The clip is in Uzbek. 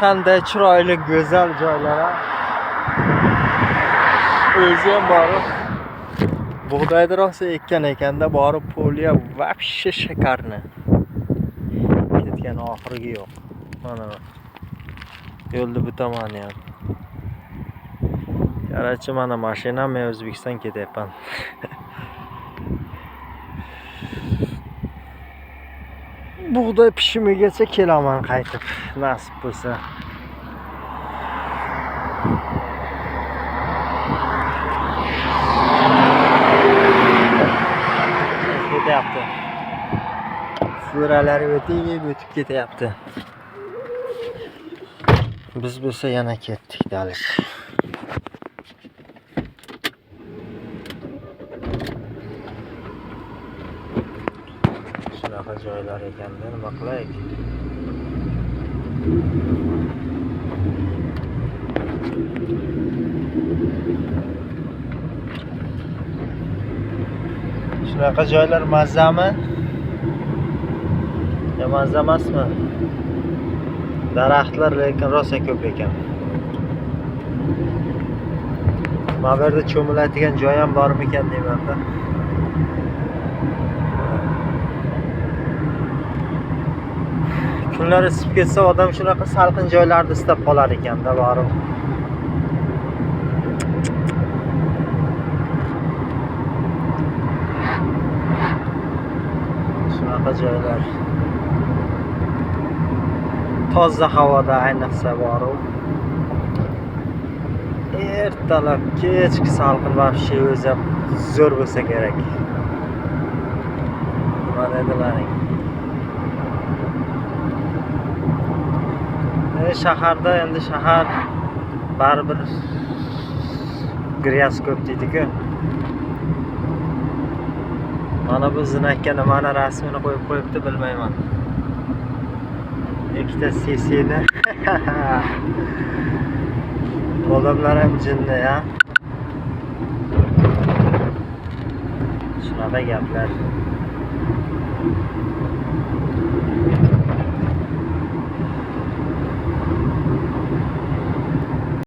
qanday chiroyli go'zal joylar. O'zi ham borib bug'doyni rosa ekkan ekanda, borib polya вообще shakarni. Ketgan oxirgi yo'q. Mana yo'lni bu tomoni ham. Qarachi, mana mashinam, men O'zbekiston ketyapman. Bug'doy pishimigacha kelaman qaytib, nasib bo'lsa. Ketyapti. Furalari o'tib ketyapti. Biz bo'lsa yana ketdik dalish. Shunaqa joylar ekanda, nima qilaylik? Shunaqa joylar mazzami? Ya mazza emasmi? Daraxtlar lekin rosa ko'p ekan. Mana bu yerda cho'miladigan joy ham bormikan deyman-da. Kunlar isib ketsa, odam shunaqa salqin joylarda istab qolar ekan-da, borib. Shunaqa joylar. Toza havoda ayniqsa borib. Ertalab kechki salqin vahshiy o'zi ham zo'r bo'lsa kerak. Nima dedilaring? Shaharda endi shahar baribir gryaz ko'p deydi-ku. Mana bu zinakka nimani rasmini qo'yib qo'yibdi bilmayman. Ikkita sesini. Odamlar ham jinni ya. Shunaqa gaplar.